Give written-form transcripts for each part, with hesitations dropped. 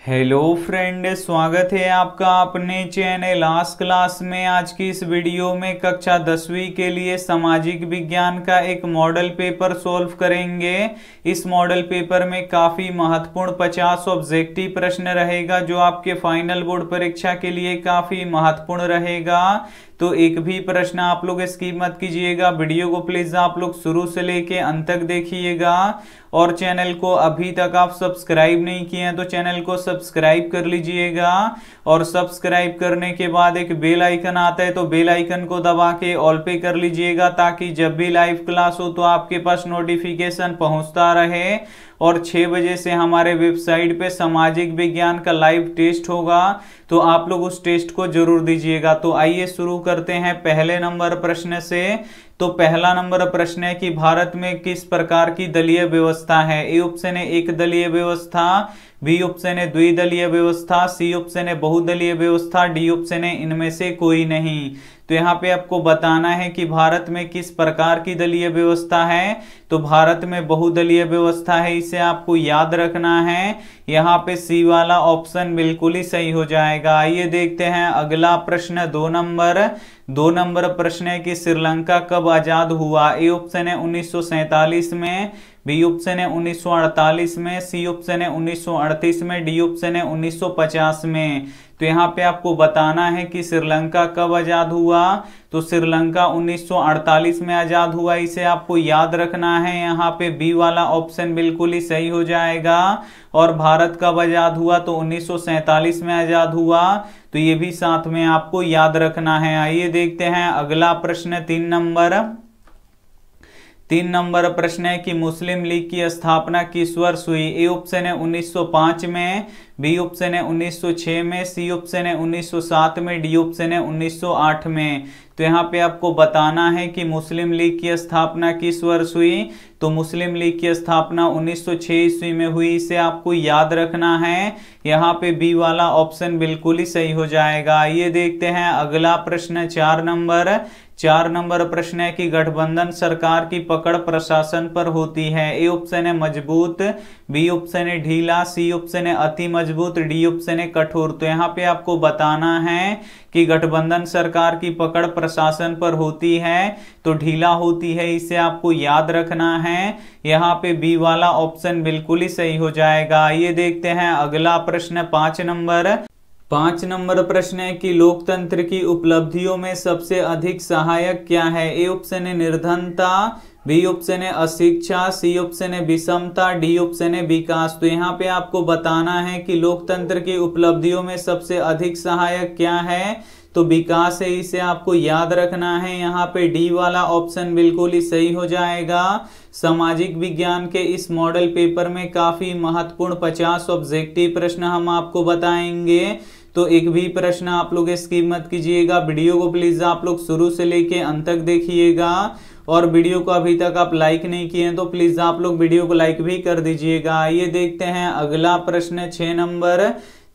Hello friend, स्वागत है आपका अपने चैनल आज क्लास में। आज की इस वीडियो में कक्षा 10वीं के लिए सामाजिक विज्ञान का एक मॉडल पेपर सॉल्व करेंगे। इस मॉडल पेपर में काफी महत्वपूर्ण 50 ऑब्जेक्टिव प्रश्न रहेगा जो आपके फाइनल बोर्ड परीक्षा के लिए काफी महत्वपूर्ण रहेगा। तो एक भी प्रश्न आप लोग स्किप मत कीजिएगा। वीडियो को प्लीज आप लोग शुरू से लेके अंत तक देखिएगा और चैनल को अभी तक आप सब्सक्राइब नहीं किए हैं तो चैनल को सब्सक्राइब कर लीजिएगा। और सब्सक्राइब करने के बाद एक बेल आइकन आता है तो बेल आइकन को दबा के ऑल पे कर लीजिएगा ताकि जब भी लाइव क्लास हो तो आपके पास नोटिफिकेशन पहुंचता रहे। और 6 बजे से हमारे वेबसाइट पे सामाजिक विज्ञान का लाइव टेस्ट होगा तो आप लोग उस टेस्ट को जरूर दीजिएगा। तो आइए शुरू करते हैं पहले नंबर प्रश्न से। तो पहला नंबर प्रश्न है कि भारत में किस प्रकार की दलीय व्यवस्था है। ए ऑप्शन है एक दलीय व्यवस्था, बी ऑप्शन है द्विदलीय व्यवस्था, सी ऑप्शन है बहुदलीय व्यवस्था, डी ऑप्शन है इनमें से कोई नहीं। तो यहाँ पे आपको बताना है कि भारत में किस प्रकार की दलीय व्यवस्था है। तो भारत में बहुदलीय व्यवस्था है, इसे आपको याद रखना है। यहाँ पे सी वाला ऑप्शन बिल्कुल ही सही हो जाएगा। आइए देखते हैं अगला प्रश्न। 2 नंबर प्रश्न है कि श्रीलंका कब आजाद हुआ। ए ऑप्शन है 1947 में, बी ऑप्शन है 1948 में, सी ऑप्शन है 1938 में, डी ऑप्शन है 1950 में। तो यहाँ पे आपको बताना है कि श्रीलंका कब आजाद हुआ। तो श्रीलंका 1948 में आजाद हुआ, इसे आपको याद रखना है। यहाँ पे बी वाला ऑप्शन बिल्कुल ही सही हो जाएगा। और भारत कब आजाद हुआ तो 1947 में आजाद हुआ, तो ये भी साथ में आपको याद रखना है। आइए देखते हैं अगला प्रश्न। 3 नंबर प्रश्न है कि मुस्लिम लीग की स्थापना किस वर्ष हुई। ए ऑप्शन है 1905 में, बी ऑप्शन है 1906 में, सी ऑप्शन है 1907 में, डी ऑप्शन है 1908 में। तो यहाँ पे आपको बताना है कि मुस्लिम लीग की स्थापना किस वर्ष हुई। तो मुस्लिम लीग की स्थापना 1906 ईस्वी में हुई, इसे आपको याद रखना है। यहाँ पे बी वाला ऑप्शन बिल्कुल ही सही हो जाएगा। आइए देखते हैं अगला प्रश्न। 4 नंबर प्रश्न है कि गठबंधन सरकार की पकड़ प्रशासन पर होती है। ए ऑप्शन है मजबूत, बी ऑप्शन है ढीला, सी ऑप्शन है अति मजबूत, डी ऑप्शन है कठोर। तो यहाँ पे आपको बताना है कि गठबंधन सरकार की पकड़ प्रशासन पर होती है तो ढीला होती है, इसे आपको याद रखना है। यहाँ पे बी वाला ऑप्शन बिल्कुल ही सही हो जाएगा। आइए देखते हैं अगला प्रश्न। 5 नंबर प्रश्न है कि लोकतंत्र की उपलब्धियों में सबसे अधिक सहायक क्या है। ए ऑप्शन है निर्धनता, बी ऑप्शन है अशिक्षा, सी ऑप्शन है विषमता, डी ऑप्शन है विकास। तो यहाँ पे आपको बताना है कि लोकतंत्र की उपलब्धियों में सबसे अधिक सहायक क्या है। तो विकास है, इसे आपको याद रखना है। यहाँ पे डी वाला ऑप्शन बिल्कुल ही सही हो जाएगा। सामाजिक विज्ञान के इस मॉडल पेपर में काफी महत्वपूर्ण 50 ऑब्जेक्टिव प्रश्न हम आपको बताएंगे, तो एक भी प्रश्न आप लोग स्किप मत कीजिएगा। वीडियो को प्लीज आप लोग शुरू से लेके अंत तक देखिएगा। और वीडियो को अभी तक आप लाइक नहीं किए हैं तो प्लीज आप लोग वीडियो को लाइक भी कर दीजिएगा। आइए देखते हैं अगला प्रश्न।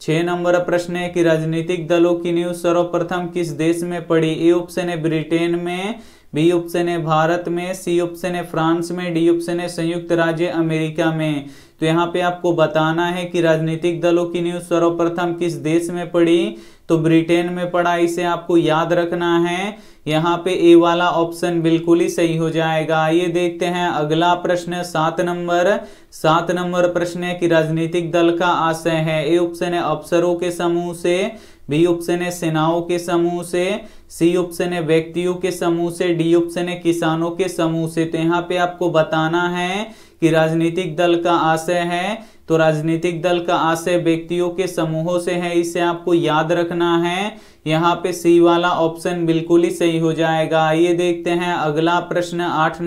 6 नंबर प्रश्न है कि राजनीतिक दलों की नींव सर्वप्रथम किस देश में पड़ी। ए ऑप्शन है ब्रिटेन में, बी ऑप्शन है भारत में, सी ऑप्शन है फ्रांस में, डी ऑप्शन है संयुक्त राज्य अमेरिका में। तो यहाँ पे आपको बताना है कि राजनीतिक दलों की नींव सर्वप्रथम किस देश में पड़ी। तो ब्रिटेन में पड़ा, इसे आपको याद रखना है। यहाँ पे ए वाला ऑप्शन बिल्कुल ही सही हो जाएगा। आइए देखते हैं अगला प्रश्न। 7 नंबर प्रश्न है कि राजनीतिक दल का आशय है। ए ऑप्शन है अफसरों के समूह से, बी ऑप्शन है सेनाओं के समूह से, सी ऑप्शन है व्यक्तियों के समूह से, डी ऑप्शन है किसानों के समूह से। तो यहाँ पे आपको बताना है कि राजनीतिक दल का आशय है, तो राजनीतिक दल का आशय व्यक्तियों के समूहों से है, इसे आपको याद रखना है। यहाँ पे सी वाला ऑप्शन बिल्कुल ही सही हो जाएगा। आइए देखते हैं अगला प्रश्न। 8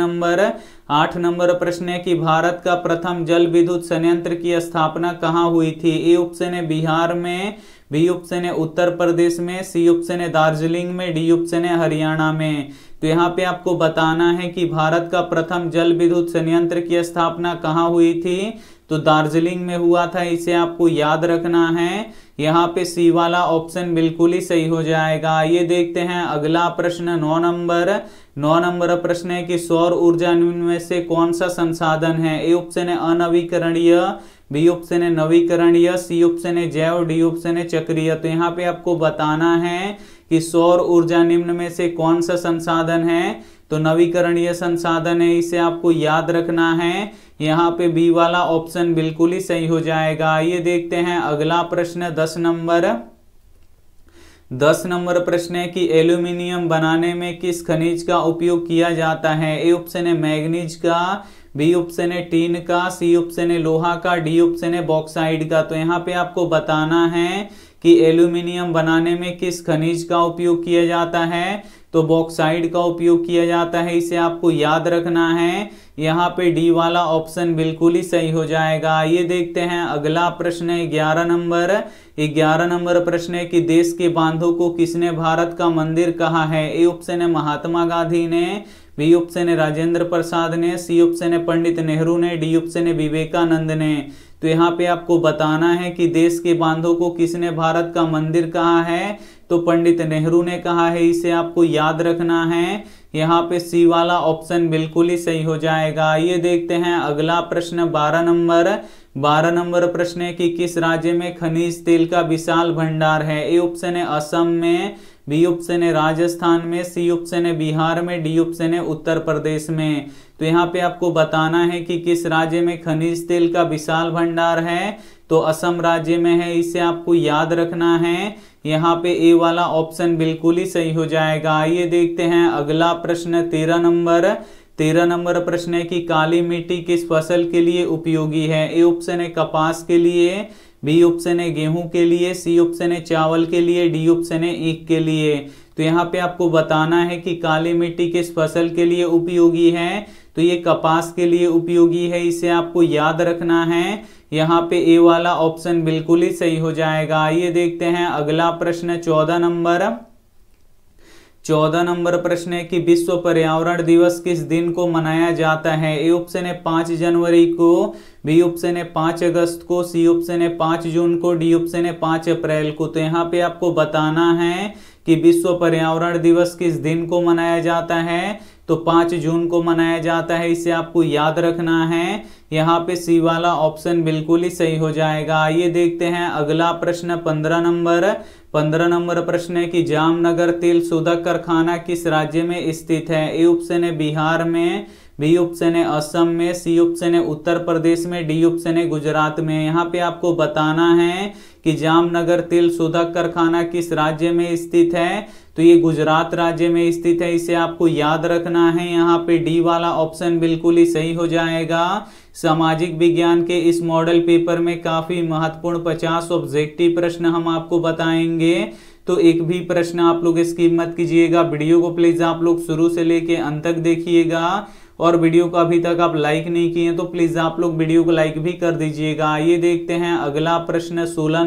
नंबर प्रश्न है कि भारत का प्रथम जल विद्युत संयंत्र की स्थापना कहाँ हुई थी। ए ऑप्शन है बिहार में, बी ऑप्शन है उत्तर प्रदेश में, सी ऑप्शन है दार्जिलिंग में, डी ऑप्शन है हरियाणा में। तो यहाँ पे आपको बताना है कि भारत का प्रथम जल विद्युत संयंत्र की स्थापना कहाँ हुई थी। तो दार्जिलिंग में हुआ था, इसे आपको याद रखना है। यहाँ पे सी वाला ऑप्शन बिल्कुल ही सही हो जाएगा। ये देखते हैं अगला प्रश्न 9 नंबर प्रश्न है कि सौर ऊर्जा निम्न में से कौन सा संसाधन है। ए ऑप्शन है अनवीकरणीय, बी ऑप्शन है नवीकरणीय, सी ऑप्शन है जैव, डी ऑप्शन है चक्रीय। तो यहाँ पे आपको बताना है कि सौर ऊर्जा निम्न में से कौन सा संसाधन है, तो नवीकरणीय संसाधन है, इसे आपको याद रखना है। यहाँ पे बी वाला ऑप्शन बिल्कुल ही सही हो जाएगा। ये देखते हैं अगला प्रश्न 10 नंबर प्रश्न है कि एल्यूमिनियम बनाने में किस खनिज का उपयोग किया जाता है। ए ऑप्शन है मैग्नीज का, बी ऑप्शन है टीन का, सी ऑप्शन है लोहा का, डी ऑप्शन है बॉक्साइड का। तो यहाँ पे आपको बताना है कि एल्यूमिनियम बनाने में किस खनिज का उपयोग किया जाता है, तो बॉक्साइड का उपयोग किया जाता है, इसे आपको याद रखना है। यहाँ पे डी वाला ऑप्शन बिल्कुल ही सही हो जाएगा। ये देखते हैं अगला प्रश्न है 11 नंबर प्रश्न है कि देश के बांधों को किसने भारत का मंदिर कहा है। ए ऑप्शन है महात्मा गांधी ने, बी ऑप्शन है राजेंद्र प्रसाद ने, सी ऑप्शन है पंडित नेहरू ने, डी ऑप्शन है विवेकानंद ने। तो यहाँ पे आपको बताना है कि देश के बांधों को किसने भारत का मंदिर कहा है, तो पंडित नेहरू ने कहा है, इसे आपको याद रखना है। यहाँ पे सी वाला ऑप्शन बिल्कुल ही सही हो जाएगा। ये देखते हैं अगला प्रश्न 12 नंबर प्रश्न है कि किस राज्य में खनिज तेल का विशाल भंडार है। ए ऑप्शन है असम में, बी ऑप्शन है राजस्थान में, सी ऑप्शन है बिहार में, डी ऑप्शन है उत्तर प्रदेश में। तो यहाँ पे आपको बताना है कि किस राज्य में खनिज तेल का विशाल भंडार है, तो असम राज्य में है, इसे आपको याद रखना है। यहाँ पे ए वाला ऑप्शन बिल्कुल ही सही हो जाएगा। ये देखते हैं अगला प्रश्न 13 नंबर प्रश्न है कि काली मिट्टी किस फसल के लिए उपयोगी है। ए ऑप्शन है कपास के लिए, बी ऑप्शन है गेहूं के लिए, सी ऑप्शन है चावल के लिए, डी ऑप्शन है ईख के लिए। तो यहाँ पे आपको बताना है कि काली मिट्टी किस फसल के लिए उपयोगी है, तो ये कपास के लिए उपयोगी है, इसे आपको याद रखना है। यहाँ पे ए वाला ऑप्शन बिल्कुल ही सही हो जाएगा। ये देखते हैं अगला प्रश्न 14 नंबर प्रश्न है कि विश्व पर्यावरण दिवस किस दिन को मनाया जाता है। ए ऑप्शन है 5 जनवरी को, बी ऑप्शन है 5 अगस्त को, सी ऑप्शन है 5 जून को, डी ऑप्शन है 5 अप्रैल को। तो यहाँ पे आपको बताना है कि विश्व पर्यावरण दिवस किस दिन को मनाया जाता है, तो 5 जून को मनाया जाता है, इसे आपको याद रखना है। यहाँ पे सी वाला ऑप्शन बिल्कुल ही सही हो जाएगा। ये देखते हैं अगला प्रश्न 15 नंबर प्रश्न है कि जामनगर तेल शोधक कारखाना किस राज्य में स्थित है। ए ऑप्शन है बिहार में, बी ऑप्शन है असम में, सी ऑप्शन है उत्तर प्रदेश में, डी ऑप्शन है गुजरात में। यहाँ पे आपको बताना है कि जामनगर तेल शोधक कारखाना किस राज्य में स्थित है, तो ये गुजरात राज्य में स्थित है, इसे आपको याद रखना है। यहाँ पे डी वाला ऑप्शन बिल्कुल ही सही हो जाएगा। सामाजिक विज्ञान के इस मॉडल पेपर में काफी महत्वपूर्ण 50 ऑब्जेक्टिव प्रश्न हम आपको बताएंगे, तो एक भी प्रश्न आप लोग स्किप मत कीजिएगा। वीडियो को प्लीज आप लोग शुरू से लेके अंत तक देखिएगा, और वीडियो को अभी तक आप लाइक नहीं किए तो प्लीज आप लोग वीडियो को लाइक भी कर दीजिएगा। ये देखते हैं अगला प्रश्न 16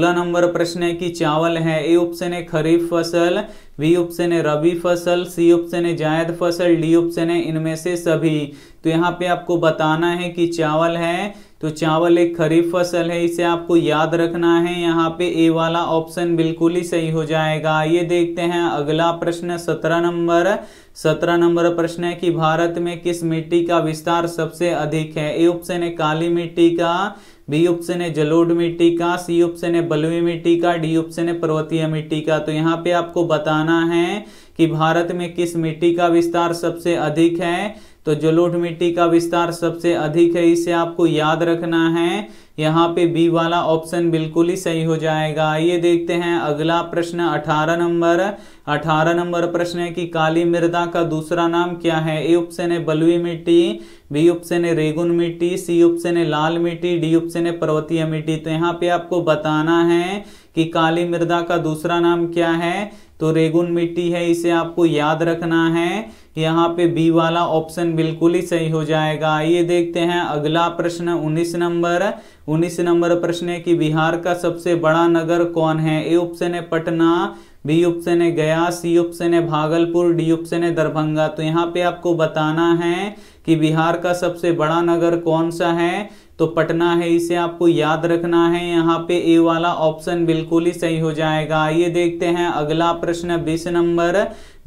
नंबर प्रश्न है कि चावल है। ए ऑप्शन है खरीफ फसल, बी ऑप्शन है रबी फसल, सी ऑप्शन है जायद फसल, डी ऑप्शन है इनमें से सभी। तो यहाँ पे आपको बताना है कि चावल है, तो चावल एक खरीफ फसल है, इसे आपको याद रखना है। यहाँ पे ए वाला ऑप्शन बिल्कुल ही सही हो जाएगा। ये देखते हैं अगला प्रश्न 17 नंबर प्रश्न है कि भारत में किस मिट्टी का विस्तार सबसे अधिक है। ए ऑप्शन है काली मिट्टी का, बी ऑप्शन है जलोढ़ मिट्टी का, सी ऑप्शन है बलुई मिट्टी का, डी ऑप्शन है पर्वतीय मिट्टी का। तो यहाँ पे आपको बताना है कि भारत में किस मिट्टी का विस्तार सबसे अधिक है, तो जलोढ़ मिट्टी का विस्तार सबसे अधिक है, इसे आपको याद रखना है। यहाँ पे बी वाला ऑप्शन बिल्कुल ही सही हो जाएगा। ये देखते हैं अगला प्रश्न 18 नंबर प्रश्न है कि काली मृदा का दूसरा नाम क्या है। ए ऑप्शन है बलुई मिट्टी, बी ऑप्शन है रेगुन मिट्टी, सी ऑप्शन है लाल मिट्टी, डी ऑप्शन है पर्वतीय मिट्टी। तो यहाँ पे आपको बताना है कि काली मृदा का दूसरा नाम क्या है, तो रेगुन मिट्टी है, इसे आपको याद रखना है। यहाँ पे बी वाला ऑप्शन बिल्कुल ही सही हो जाएगा। ये देखते हैं अगला प्रश्न 19 नंबर प्रश्न है कि बिहार का सबसे बड़ा नगर कौन है। ए ऑप्शन है पटना, बी ऑप्शन है गया, सी ऑप्शन है भागलपुर, डी ऑप्शन है दरभंगा। तो यहाँ पे आपको बताना है कि बिहार का सबसे बड़ा नगर कौन सा है, तो पटना है, इसे आपको याद रखना है। यहाँ पे ए वाला ऑप्शन बिल्कुल ही सही हो जाएगा। ये देखते हैं अगला प्रश्न 20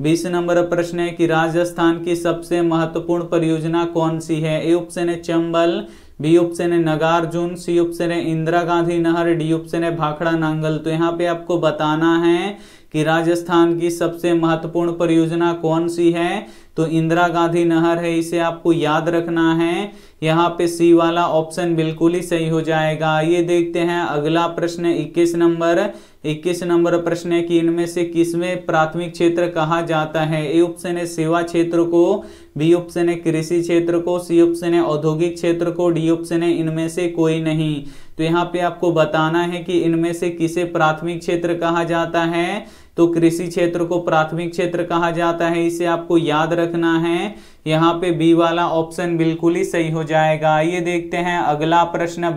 20 नंबर प्रश्न है कि राजस्थान की सबसे महत्वपूर्ण परियोजना कौन सी है? ए ऑप्शन है चंबल, बी ऑप्शन है नागार्जुन, सी ऑप्शन है इंदिरा गांधी नहर, डी ऑप्शन है भाखड़ा नांगल। तो यहाँ पे आपको बताना है कि राजस्थान की सबसे महत्वपूर्ण परियोजना कौन सी है? तो इंदिरा गांधी नहर है, इसे आपको याद रखना है। यहाँ पे सी वाला ऑप्शन बिल्कुल ही सही हो जाएगा। ये देखते हैं अगला प्रश्न 21 नंबर प्रश्न है कि इनमें से किसमें प्राथमिक क्षेत्र कहा जाता है? ए ऑप्शन है सेवा क्षेत्र को, बी ऑप्शन है कृषि क्षेत्र को, सी ऑप्शन है औद्योगिक क्षेत्र को, डी ऑप्शन है इनमें से कोई नहीं। तो यहाँ पे आपको बताना है कि इनमें से किसे प्राथमिक क्षेत्र कहा जाता है? तो कृषि क्षेत्र को प्राथमिक क्षेत्र कहा जाता है, इसे आपको याद रखना है। यहाँ पे बी वाला ऑप्शन बिल्कुल ही सही हो जाएगा। ये देखते हैं अगला प्रश्न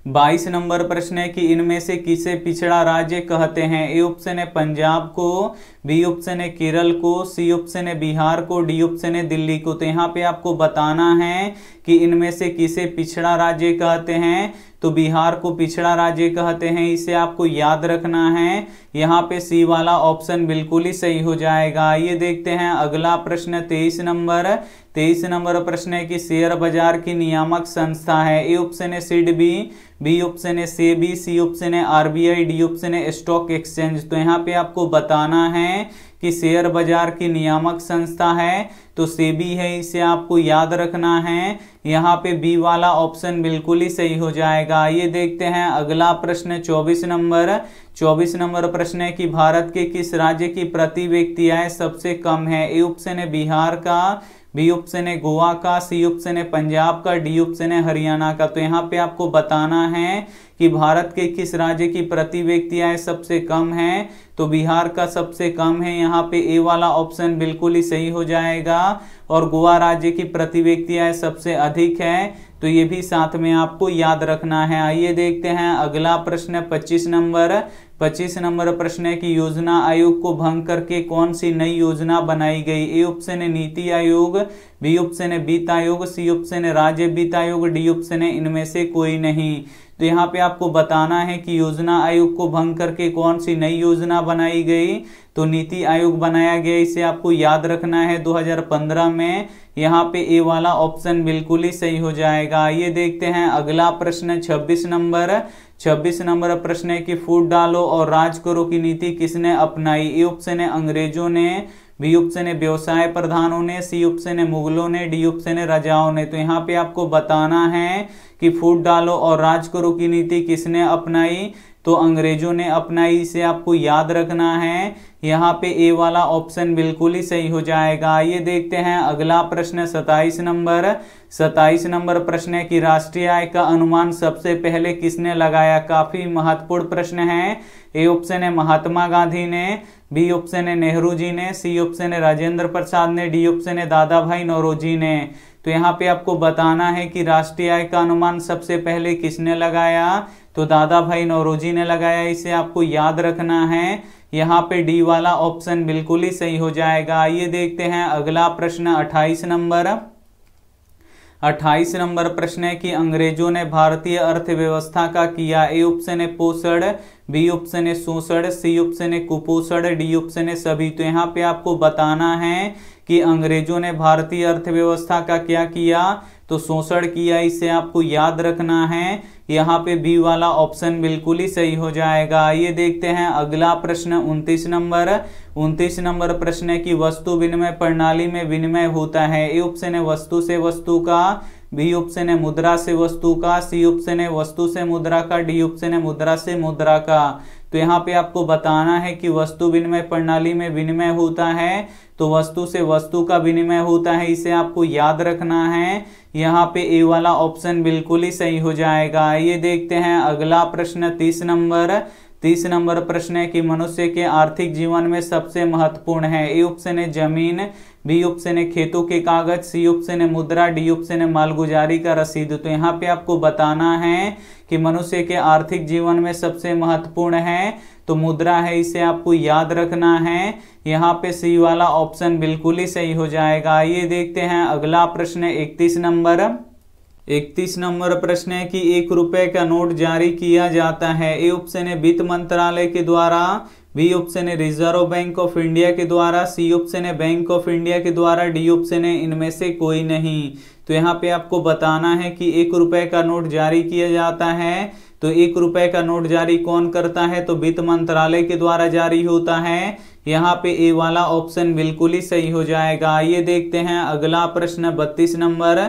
22 नंबर प्रश्न है कि इनमें से किसे पिछड़ा राज्य कहते हैं? ए ऑप्शन है पंजाब को, बी ऑप्शन है केरल को, सी ऑप्शन है बिहार को, डी ऑप्शन है दिल्ली को। तो यहाँ पे आपको बताना है कि इनमें से किसे पिछड़ा राज्य कहते हैं? तो बिहार को पिछड़ा राज्य कहते हैं, इसे आपको याद रखना है। यहाँ पे सी वाला ऑप्शन बिल्कुल ही सही हो जाएगा। ये देखते हैं अगला प्रश्न 23 नंबर प्रश्न है कि शेयर बाजार की नियामक संस्था है। ए ऑप्शन है सिडबी, बी ऑप्शन है सेबी, सी ऑप्शन है आरबीआई, डी ऑप्शन है स्टॉक एक्सचेंज। तो यहाँ पे आपको बताना है कि शेयर बाजार की नियामक संस्था है तो सेबी है, इसे आपको याद रखना है। यहाँ पे बी वाला ऑप्शन बिल्कुल ही सही हो जाएगा। ये देखते हैं अगला प्रश्न 24 नंबर प्रश्न है कि भारत के किस राज्य की प्रति व्यक्ति आय सबसे कम है? ए ऑप्शन है बिहार का, बी ऑप्शन है गोवा का, सी ऑप्शन है पंजाब का, डी ऑप्शन है हरियाणा का। तो यहाँ पे आपको बताना है कि भारत के किस राज्य की प्रति व्यक्ति आय सबसे कम है? तो बिहार का सबसे कम है, यहाँ पे ए वाला ऑप्शन बिल्कुल ही सही हो जाएगा। और गोवा राज्य की प्रति व्यक्ति आय सबसे अधिक है, तो ये भी साथ में आपको याद रखना है। आइए देखते हैं अगला प्रश्न 25 नंबर प्रश्न है कि योजना आयोग को भंग करके कौन सी नई योजना बनाई गई? ए ऑप्शन है नीति आयोग, बी ऑप्शन है वित्त आयोग, सी ऑप्शन है राज्य वित्त आयोग, डी ऑप्शन है इनमें से कोई नहीं। तो यहाँ पे आपको बताना है कि योजना आयोग को भंग करके कौन सी नई योजना बनाई गई? तो नीति आयोग बनाया गया, इसे आपको याद रखना है 2015 में। यहाँ पे ए वाला ऑप्शन बिल्कुल ही सही हो जाएगा। ये देखते हैं अगला प्रश्न 26 नंबर प्रश्न है कि फूट डालो और राज करो की नीति किसने अपनाई? ए ऑप्शन है अंग्रेजों ने, बी ऑप्शन है व्यवसाय प्रधानों ने, सी ऑप्शन है मुगलों ने, डी ऑप्शन है राजाओं ने। तो यहाँ पे आपको बताना है कि फूट डालो और राज करो की नीति किसने अपनाई? तो अंग्रेजों ने अपनाई, इसे आपको याद रखना है। यहाँ पे ए वाला ऑप्शन बिल्कुल ही सही हो जाएगा। ये देखते हैं अगला प्रश्न 27 नंबर प्रश्न है कि राष्ट्रीय आय का अनुमान सबसे पहले किसने लगाया? काफी महत्वपूर्ण प्रश्न है। ए ऑप्शन है महात्मा गांधी ने, बी ऑप्शन है नेहरू जी ने, सी ऑप्शन है राजेंद्र प्रसाद ने, डी ऑप्शन है दादा भाई नौरोजी ने। तो यहाँ पे आपको बताना है कि राष्ट्रीय आय का अनुमान सबसे पहले किसने लगाया? तो दादा भाई नौरोजी ने लगाया, इसे आपको याद रखना है। यहाँ पे डी वाला ऑप्शन बिल्कुल ही सही हो जाएगा। ये देखते हैं अगला प्रश्न 28 नंबर प्रश्न है कि अंग्रेजों ने भारतीय अर्थव्यवस्था का किया? ए ऑप्शन है पोषण, बी ऑप्शन है शोषण, सी ऑप्शन है कुपोषण, डी ऑप्शन है सभी। तो यहाँ पे आपको बताना है कि अंग्रेजों ने भारतीय अर्थव्यवस्था का क्या किया? तो शोषण किया, इसे आपको याद रखना है। यहाँ पे बी वाला ऑप्शन बिल्कुल ही सही हो जाएगा। ये देखते हैं अगला प्रश्न 29 नंबर प्रश्न है कि वस्तु विनिमय प्रणाली में विनिमय होता है? ए ऑप्शन है वस्तु से वस्तु का, बी ऑप्शन है मुद्रा से वस्तु का, सी ऑप्शन है वस्तु से मुद्रा का, डी ऑप्शन है मुद्रा से मुद्रा का। तो यहाँ पे आपको बताना है कि वस्तु विनिमय प्रणाली में विनिमय होता है, तो वस्तु से वस्तु का विनिमय होता है, इसे आपको याद रखना है। यहाँ पे ए वाला ऑप्शन बिल्कुल ही सही हो जाएगा। ये देखते हैं अगला प्रश्न 30 नंबर प्रश्न है कि मनुष्य के आर्थिक जीवन में सबसे महत्वपूर्ण है? ए ऑप्शन है जमीन, बी ऑप्शन है खेतों के कागज, सी ऑप्शन है मुद्रा, डी ऑप्शन है मालगुजारी का रसीद। तो यहाँ पे आपको बताना है कि मनुष्य के आर्थिक जीवन में सबसे महत्वपूर्ण है तो मुद्रा है, इसे आपको याद रखना है। यहाँ पे सी वाला ऑप्शन बिल्कुल ही सही हो जाएगा। ये देखते हैं अगला प्रश्न 31 नंबर प्रश्न है कि 1 रुपए का नोट जारी किया जाता है? ए ऑप्शन है वित्त मंत्रालय के द्वारा, बी ऑप्शन है रिजर्व बैंक ऑफ इंडिया के द्वारा, सी ऑप्शन है बैंक ऑफ इंडिया के द्वारा, डी ऑप्शन है इनमें से कोई नहीं। तो यहाँ पे आपको बताना है कि 1 रुपए का नोट जारी किया जाता है, तो 1 रुपए का नोट जारी कौन करता है, तो वित्त मंत्रालय के द्वारा जारी होता है। यहाँ पे ए वाला ऑप्शन बिल्कुल ही सही हो जाएगा। ये देखते हैं अगला प्रश्न 32 नंबर।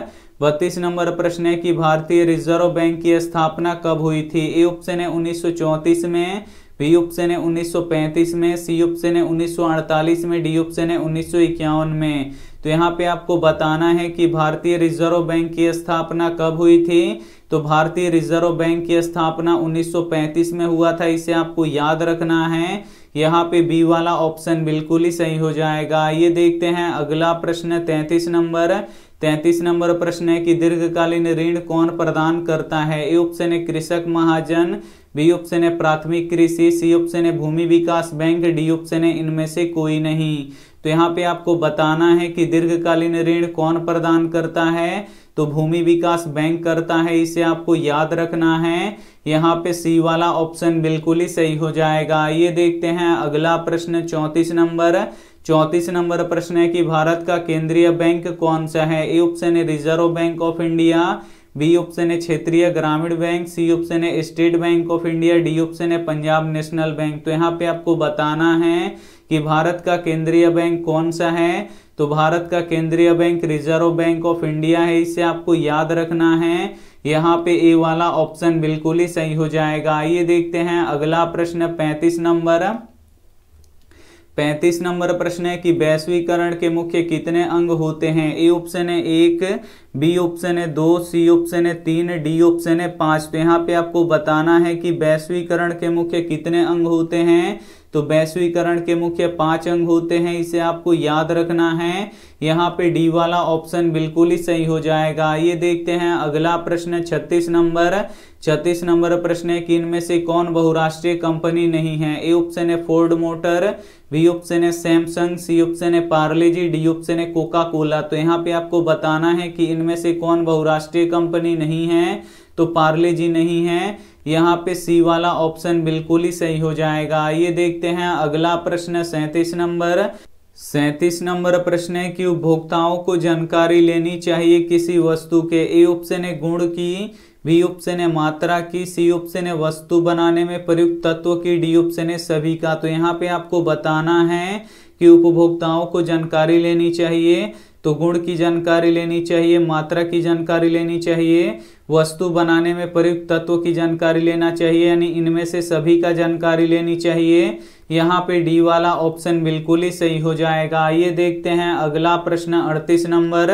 32 नंबर प्रश्न है कि भारतीय रिजर्व बैंक की स्थापना कब हुई थी। ए ऑप्शन है 1934 में, बी ऑप्शन है 1935 में, सी ऑप्शन है 1948 में, डी ऑप्शन है 1951 में। तो यहाँ पे आपको बताना है कि भारतीय रिजर्व बैंक की स्थापना कब हुई थी। तो भारतीय रिजर्व बैंक की स्थापना 1935 में हुआ था, इसे आपको याद रखना है। यहाँ पे बी वाला ऑप्शन बिल्कुल ही सही हो जाएगा। ये देखते हैं अगला प्रश्न 33 नंबर। 33 नंबर प्रश्न है कि दीर्घकालीन ऋण कौन प्रदान करता है। ए ऑप्शन है कृषक महाजन, बी ऑप्शन है प्राथमिक कृषि, सी ऑप्शन है भूमि विकास बैंक, डी ऑप्शन है इनमें से कोई नहीं। तो यहाँ पे आपको बताना है कि दीर्घकालीन ऋण कौन प्रदान करता है, तो भूमि विकास बैंक करता है, इसे आपको याद रखना है। यहाँ पे सी वाला ऑप्शन बिल्कुल ही सही हो जाएगा। ये देखते हैं अगला प्रश्न 34 नंबर। 34 नंबर प्रश्न है कि भारत का केंद्रीय बैंक कौन सा है। ए ऑप्शन है Reserve Bank of India, B option है क्षेत्रीय ग्रामीण बैंक, सी ऑप्शन है State Bank of India, D option है पंजाब नेशनल बैंक। तो यहाँ पे आपको बताना है कि भारत का केंद्रीय बैंक कौन सा है। तो भारत का केंद्रीय bank reserve Bank of India है, इसे आपको याद रखना है। यहाँ पे ए वाला ऑप्शन बिल्कुल ही सही हो जाएगा। ये देखते हैं अगला प्रश्न 35 नंबर। 35 नंबर प्रश्न है कि वैश्वीकरण के मुख्य कितने अंग होते हैं। ए ऑप्शन है 1, बी ऑप्शन है 2, सी ऑप्शन है 3, डी ऑप्शन है 5। तो यहाँ पे आपको बताना है कि वैश्वीकरण के मुख्य कितने अंग होते हैं। तो वैश्वीकरण के मुख्य 5 अंग होते हैं, इसे आपको याद रखना है। यहाँ पे डी वाला ऑप्शन बिल्कुल ही सही हो जाएगा। ये देखते हैं अगला प्रश्न 36 नंबर। 36 नंबर प्रश्न है कि इनमें से कौन बहुराष्ट्रीय कंपनी नहीं है। ए ऑप्शन है फोर्ड मोटर, बी ऑप्शन है सैमसंग, सी ऑप्शन है पार्ले जी, डी ऑप्शन है कोका कोला। तो यहाँ पे आपको बताना है कि इनमें से कौन बहुराष्ट्रीय कंपनी नहीं है। तो पार्ले जी नहीं है, यहाँ पे सी वाला ऑप्शन बिल्कुल ही सही हो जाएगा। ये देखते हैं अगला प्रश्न 37 नंबर। 37 नंबर प्रश्न है कि उपभोक्ताओं को जानकारी लेनी चाहिए किसी वस्तु के। ए ऑप्शन है गुण की, बी ऑप्शन है मात्रा की, सी ऑप्शन है वस्तु बनाने में प्रयुक्त तत्व की, डी ऑप्शन है सभी का। तो यहाँ पे आपको बताना है कि उपभोक्ताओं को जानकारी लेनी चाहिए। तो गुण की जानकारी लेनी चाहिए, मात्रा की जानकारी लेनी चाहिए, वस्तु बनाने में प्रयुक्त तत्व की जानकारी लेना चाहिए, यानी इनमें से सभी का जानकारी लेनी चाहिए। यहाँ पे डी वाला ऑप्शन बिल्कुल ही सही हो जाएगा। ये देखते हैं अगला प्रश्न 38 नंबर।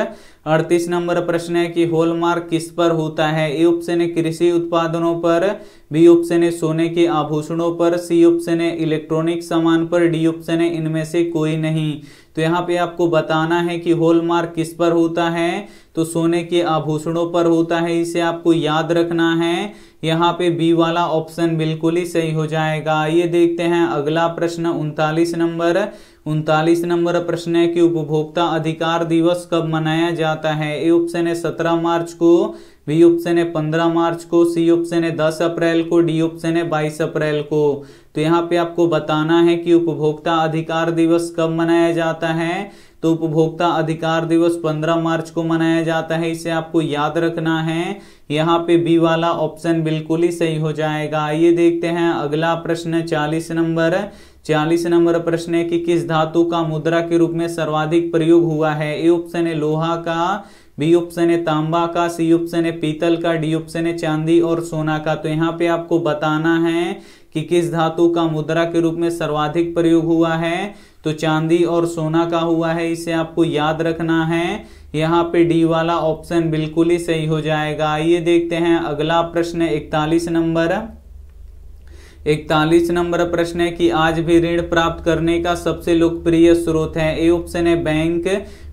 38 नंबर प्रश्न है कि हॉलमार्क किस पर होता है। ए ऑप्शन है कृषि उत्पादनों पर, बी ऑप्शन है सोने के आभूषणों पर, सी ऑप्शन है इलेक्ट्रॉनिक सामान पर, डी ऑप्शन है इनमें से कोई नहीं। तो यहाँ पे आपको बताना है कि हॉलमार्क किस पर होता है। तो सोने के आभूषणों पर होता है, इसे आपको याद रखना है। यहाँ पे बी वाला ऑप्शन बिल्कुल ही सही हो जाएगा। ये देखते हैं अगला प्रश्न 39 नंबर। 39 नंबर प्रश्न है कि उपभोक्ता अधिकार दिवस कब मनाया जाता है। ए ऑप्शन है 17 मार्च को, बी ऑप्शन है 15 मार्च को, सी ऑप्शन है 10 अप्रैल को, डी ऑप्शन है 22 अप्रैल को। तो यहाँ पे आपको बताना है कि उपभोक्ता अधिकार दिवस कब मनाया जाता है। तो उपभोक्ता अधिकार दिवस 15 मार्च को मनाया जाता है, इसे आपको याद रखना है। यहाँ पे बी वाला ऑप्शन बिल्कुल ही सही हो जाएगा। ये देखते हैं अगला प्रश्न 40 नंबर। 40 नंबर प्रश्न है कि किस धातु का मुद्रा के रूप में सर्वाधिक प्रयोग हुआ है। ए ऑप्शन है लोहा का, बी ऑप्शन है तांबा का, सी ऑप्शन है पीतल का, डी ऑप्शन है चांदी और सोना का। तो यहाँ पे आपको बताना है कि किस धातु का मुद्रा के रूप में सर्वाधिक प्रयोग हुआ है। तो चांदी और सोना का हुआ है, इसे आपको याद रखना है। यहाँ पे डी वाला ऑप्शन बिल्कुल ही सही हो जाएगा। ये देखते हैं अगला प्रश्न 41 नंबर। 41 नंबर प्रश्न है कि आज भी ऋण प्राप्त करने का सबसे लोकप्रिय स्रोत है। ए ऑप्शन है बैंक,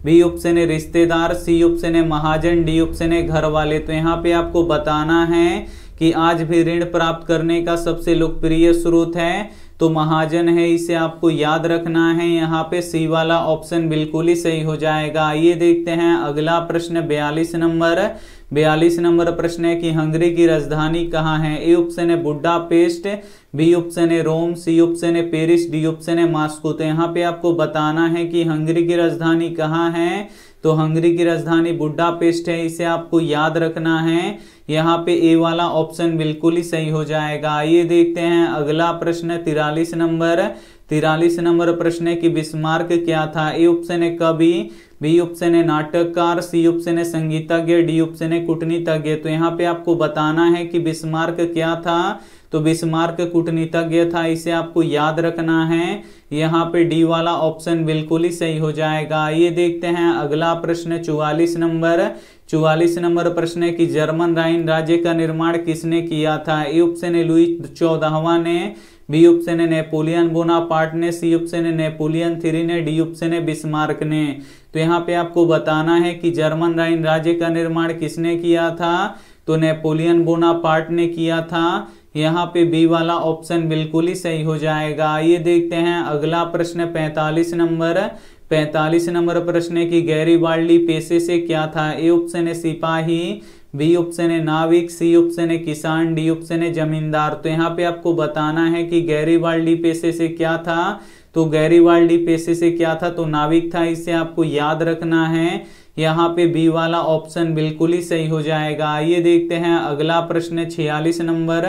बी ऑप्शन है रिश्तेदार, सी ऑप्शन है महाजन, डी ऑप्शन है घर वाले। तो यहाँ पे आपको बताना है कि आज भी ऋण प्राप्त करने का सबसे लोकप्रिय स्रोत है तो महाजन है, इसे आपको याद रखना है। यहाँ पे सी वाला ऑप्शन बिल्कुल ही सही हो जाएगा। ये देखते हैं अगला प्रश्न 42 नंबर। 42 नंबर प्रश्न है कि हंगरी की राजधानी कहाँ है? ए ऑप्शन है बुडापेस्ट, बी ऑप्शन है रोम, सी ऑप्शन है पेरिस, डी ऑप्शन है मॉस्को। तो यहाँ पे आपको बताना है कि हंगरी की राजधानी कहाँ है। तो हंगरी की राजधानी बुडापेस्ट है, इसे आपको याद रखना है। यहाँ पे ए वाला ऑप्शन बिल्कुल ही सही हो जाएगा। आइए देखते हैं अगला प्रश्न 43 नंबर। 43 नंबर प्रश्न है कि बिस्मार्क क्या था? ए ऑप्शन है कवि, बी ऑप्शन है नाटककार, सी ऑप्शन है संगीतज्ञ, डी ऑप्शन है कूटनीतिज्ञ। तो यहाँ पे आपको बताना है कि बिस्मार्क क्या था। तो बिस्मार्क कूटनीतिज्ञ था, इसे आपको याद रखना है। यहाँ पे डी वाला ऑप्शन बिल्कुल ही सही हो जाएगा। ये देखते हैं अगला प्रश्न 44 नंबर। 44 नंबर प्रश्न है कि जर्मन राइन राज्य का निर्माण किसने किया था? ए ऑप्शन है लुई 14वां ने, बी ऑप्शन है नेपोलियन बोनापार्ट ने, सी ऑप्शन है नेपोलियन 3 ने, डी ऑप्शन है बिस्मार्क ने। तो यहाँ पे आपको बताना है कि जर्मन राइन राज्य का निर्माण किसने किया था? तो नेपोलियन बोनापार्ट ने किया था। यहाँ पे बी वाला ऑप्शन बिल्कुल ही सही हो जाएगा। ये देखते हैं अगला प्रश्न 45 नंबर। 45 नंबर प्रश्न है कि गैरीबाल्डी पेशे से क्या था? ए ऑप्शन है सिपाही, बी ऑप्शन है नाविक, सी ऑप्शन है किसान, डी ऑप्शन है जमींदार। तो यहाँ पे आपको बताना है कि गैरीबाल्डी पेशे से क्या था। तो गैरीबाल्डी पेशे से क्या था? तो नाविक था, इसे आपको याद रखना है। यहाँ पे बी वाला ऑप्शन बिल्कुल ही सही हो जाएगा। ये देखते हैं अगला प्रश्न 46 नंबर।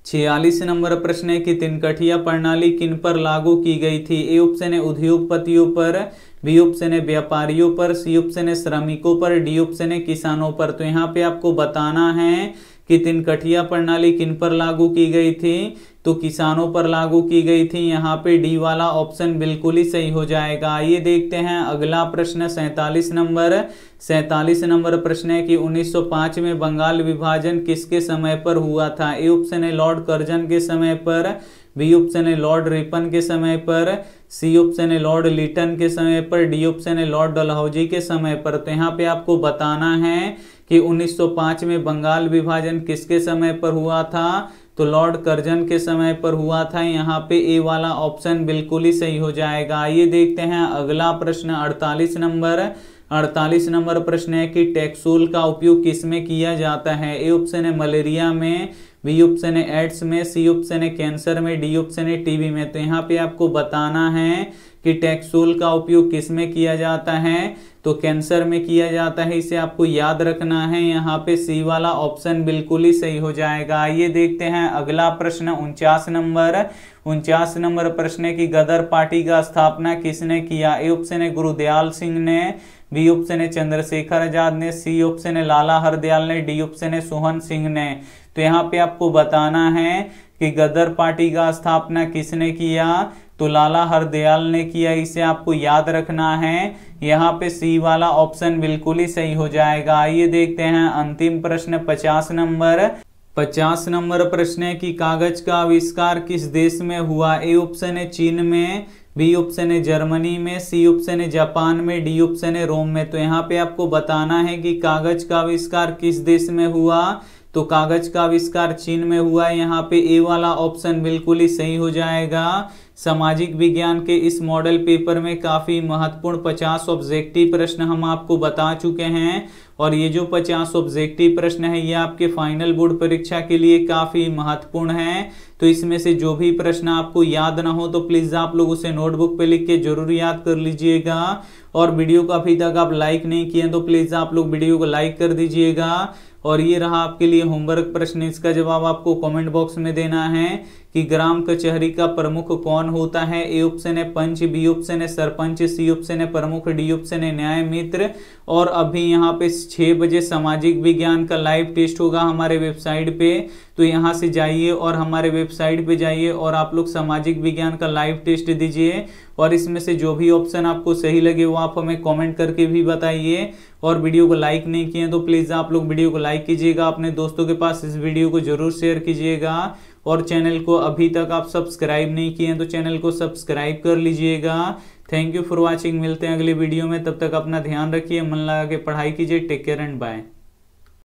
46 नंबर प्रश्न है कि तिनकठिया प्रणाली किन पर लागू की गई थी? ए ऑप्शन है उद्योगपतियों पर, बी ऑप्शन है व्यापारियों पर, सी ऑप्शन है श्रमिकों पर, डी ऑप्शन है किसानों पर। तो यहाँ पे आपको बताना है कि तिनकठिया प्रणाली किन पर लागू की गई थी। तो किसानों पर लागू की गई थी। यहाँ पे डी वाला ऑप्शन बिल्कुल ही सही हो जाएगा। ये देखते हैं अगला प्रश्न 47 नंबर। 47 नंबर प्रश्न है कि 1905 में बंगाल विभाजन किसके समय पर हुआ था? ए ऑप्शन है लॉर्ड कर्जन के समय पर, बी ऑप्शन है लॉर्ड रिपन के समय पर, सी ऑप्शन है लॉर्ड लिटन के समय पर, डी ऑप्शन है लॉर्ड डलहौजी के समय पर। तो यहाँ पे आपको बताना है कि 1905 में बंगाल विभाजन किसके समय पर हुआ था? तो लॉर्ड कर्जन के समय पर हुआ था। यहाँ पे ए वाला ऑप्शन बिल्कुल ही सही हो जाएगा। ये देखते हैं अगला प्रश्न 48 नंबर। 48 नंबर प्रश्न है कि टैक्सोल का उपयोग किसमें किया जाता है? ए ऑप्शन है मलेरिया में, बी ऑप्शन है एड्स में, सी ऑप्शन है कैंसर में, डी ऑप्शन है टीबी में। तो यहाँ पे आपको बताना है कि टैक्सोल का उपयोग किसमें किया जाता है? तो कैंसर में किया जाता है, इसे आपको याद रखना है। यहाँ पे सी वाला ऑप्शन बिल्कुल ही सही हो जाएगा। ये देखते हैं अगला प्रश्न 49 नंबर। 49 नंबर प्रश्न है कि गदर पार्टी का स्थापना किसने किया? ए ऑप्शन है गुरुदयाल सिंह ने, बी ऑप्शन है चंद्रशेखर आजाद ने, सी ऑप्शन है लाला हरदयाल ने, डी ऑप्शन है सोहन सिंह ने। तो यहाँ पे आपको बताना है कि गदर पार्टी का स्थापना किसने किया? तो लाला हरदयाल ने किया, इसे आपको याद रखना है। यहाँ पे सी वाला ऑप्शन बिल्कुल ही सही हो जाएगा। ये देखते हैं अंतिम प्रश्न 50 नंबर। 50 नंबर प्रश्न है कि कागज का आविष्कार किस देश में हुआ? ए ऑप्शन है चीन में, बी ऑप्शन है जर्मनी में, सी ऑप्शन है जापान में, डी ऑप्शन है रोम में। तो यहाँ पे आपको बताना है कि कागज का आविष्कार किस देश में हुआ। तो कागज का आविष्कार चीन में हुआ है। यहाँ पे ए वाला ऑप्शन बिल्कुल ही सही हो जाएगा। सामाजिक विज्ञान के इस मॉडल पेपर में काफी महत्वपूर्ण 50 ऑब्जेक्टिव प्रश्न हम आपको बता चुके हैं, और ये जो 50 ऑब्जेक्टिव प्रश्न है ये आपके फाइनल बोर्ड परीक्षा के लिए काफी महत्वपूर्ण है। तो इसमें से जो भी प्रश्न आपको याद ना हो तो प्लीज आप लोग उसे नोटबुक पे लिख के जरूर याद कर लीजिएगा। और वीडियो को अभी तक आप लाइक नहीं किए तो प्लीज आप लोग वीडियो को लाइक कर दीजिएगा। और ये रहा आपके लिए होमवर्क प्रश्न, इसका जवाब आपको कमेंट बॉक्स में देना है कि ग्राम कचहरी का प्रमुख कौन होता है? ए ऑप्शन है पंच, बी ऑप्शन है सरपंच, सी ऑप्शन है प्रमुख, डी ऑप्शन है न्याय मित्र। और अभी यहाँ पे 6 बजे सामाजिक विज्ञान का लाइव टेस्ट होगा हमारे वेबसाइट पे, तो यहाँ से जाइए और हमारे वेबसाइट पे जाइए और आप लोग सामाजिक विज्ञान का लाइव टेस्ट दीजिए। और इसमें से जो भी ऑप्शन आपको सही लगे वो आप हमें कमेंट करके भी बताइए। और वीडियो को लाइक नहीं किए तो प्लीज आप लोग वीडियो को लाइक कीजिएगा, अपने दोस्तों के पास इस वीडियो को जरूर शेयर कीजिएगा। और चैनल को अभी तक आप सब्सक्राइब नहीं किए तो चैनल को सब्सक्राइब कर लीजिएगा। Thank you for watching. मिलते हैं अगले वीडियो में, तब तक अपना ध्यान रखिए, मन लगा के पढ़ाई कीजिए। Take care and bye.